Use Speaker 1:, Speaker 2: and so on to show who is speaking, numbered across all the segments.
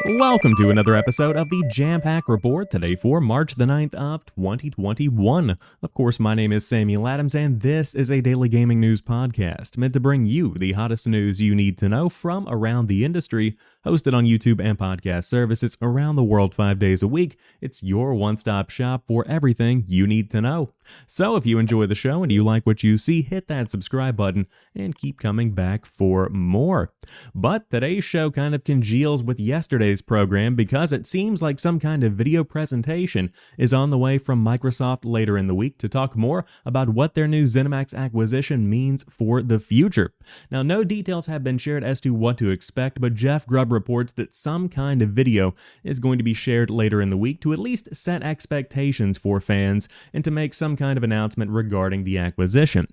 Speaker 1: Welcome to another episode of the Jampack Report, today for March the 9th of 2021. Of course, my name is Samuel Adams, and this is a daily gaming news podcast meant to bring you the hottest news you need to know from around the industry, hosted on YouTube and podcast services around the world 5 days a week. It's your one-stop shop for everything you need to know. So if you enjoy the show and you like what you see, hit that subscribe button and keep coming back for more. But today's show kind of congeals with yesterday's program because it seems like some kind of video presentation is on the way from Microsoft later in the week to talk more about what their new ZeniMax acquisition means for the future. Now, no details have been shared as to what to expect, but Jeff Grubb reports that some kind of video is going to be shared later in the week to at least set expectations for fans and to make some kind of announcement regarding the acquisition.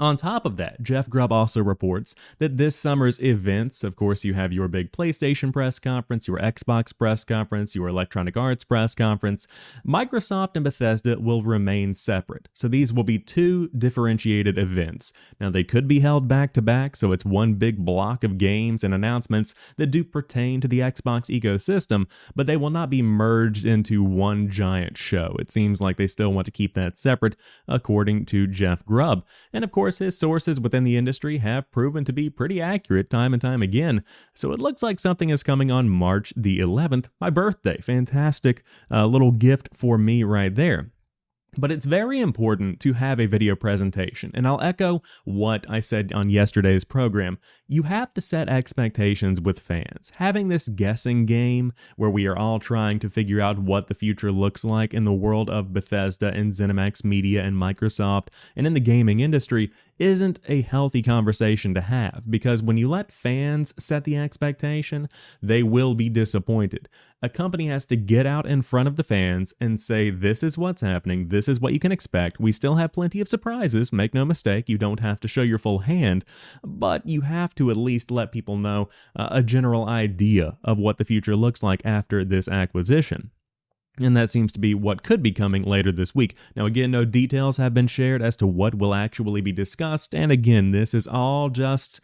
Speaker 1: On top of that, Jeff Grubb also reports that this summer's events, of course, you have your big PlayStation press conference, your Xbox press conference, your Electronic Arts press conference, Microsoft and Bethesda will remain separate. So these will be two differentiated events. Now, they could be held back to back, so it's one big block of games and announcements that do pertain to the Xbox ecosystem, but they will not be merged into one giant show. It seems like they still want to keep that separate, according to Jeff Grubb. And of course, his sources within the industry have proven to be pretty accurate time and time again, so it looks like something is coming on March the 11th, my birthday. Fantastic little gift for me right there. But it's very important to have a video presentation, and I'll echo what I said on yesterday's program. You have to set expectations with fans. Having this guessing game where we are all trying to figure out what the future looks like in the world of Bethesda and ZeniMax Media and Microsoft and in the gaming industry isn't a healthy conversation to have, because when you let fans set the expectation, they will be disappointed. A company has to get out in front of the fans and say, this is what's happening, this is what you can expect. We still have plenty of surprises, make no mistake, you don't have to show your full hand, but you have to at least let people know a general idea of what the future looks like after this acquisition. And that seems to be what could be coming later this week. Now again, no details have been shared as to what will actually be discussed, and again, this is all just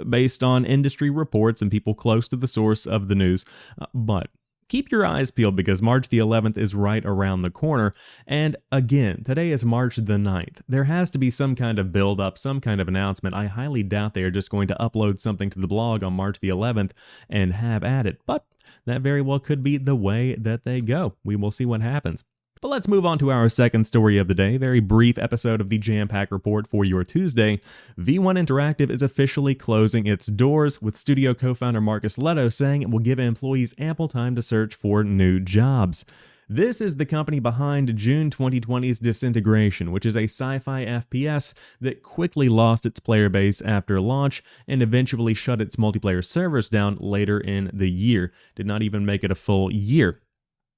Speaker 1: based on industry reports and people close to the source of the news, but keep your eyes peeled because March the 11th is right around the corner, and again, today is March the 9th. There has to be some kind of build-up, some kind of announcement. I highly doubt they are just going to upload something to the blog on March the 11th and have at it, but that very well could be the way that they go. We will see what happens. But let's move on to our second story of the day. Very brief episode of the Jampack Report for your Tuesday. V1 Interactive is officially closing its doors, with studio co-founder Marcus Leto saying it will give employees ample time to search for new jobs. This is the company behind June 2020's Disintegration, which is a sci-fi FPS that quickly lost its player base after launch and eventually shut its multiplayer servers down later in the year. Did not even make it a full year.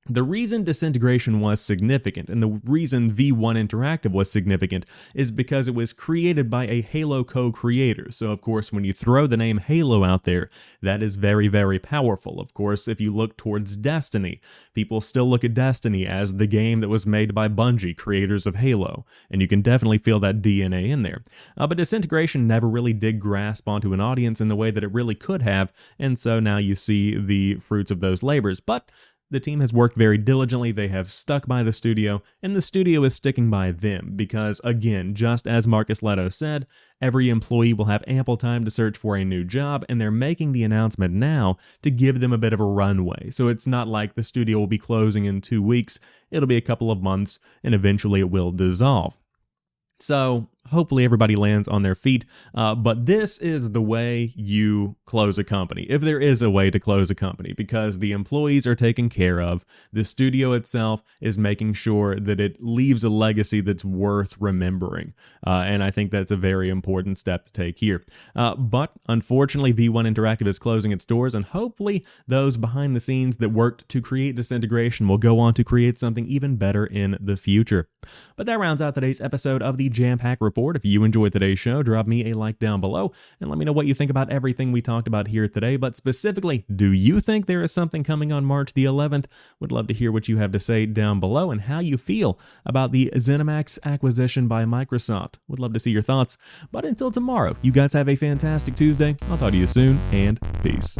Speaker 1: The reason Disintegration was significant, and the reason V1 Interactive was significant, is because it was created by a Halo co-creator. So of course, when you throw the name Halo out there, that is very, very powerful. Of course, if you look towards Destiny, people still look at Destiny as the game that was made by Bungie, creators of Halo, and you can definitely feel that DNA in there. But Disintegration never really did grasp onto an audience in the way that it really could have, and so now you see the fruits of those labors. But the team has worked very diligently, they have stuck by the studio, and the studio is sticking by them because, again, just as Marcus Leto said, every employee will have ample time to search for a new job, and they're making the announcement now to give them a bit of a runway. So it's not like the studio will be closing in 2 weeks, it'll be a couple of months, and eventually it will dissolve. So hopefully everybody lands on their feet, but this is the way you close a company, if there is a way to close a company, because the employees are taken care of, the studio itself is making sure that it leaves a legacy that's worth remembering, and I think that's a very important step to take here. But unfortunately, V1 Interactive is closing its doors, and hopefully those behind the scenes that worked to create Disintegration will go on to create something even better in the future. But that rounds out today's episode of the Jampack Report. If you enjoyed today's show, drop me a like down below and let me know what you think about everything we talked about here today. But specifically, do you think there is something coming on March the 11th? Would love to hear what you have to say down below and how you feel about the ZeniMax acquisition by Microsoft. Would love to see your thoughts. But until tomorrow, you guys have a fantastic Tuesday. I'll talk to you soon, and peace.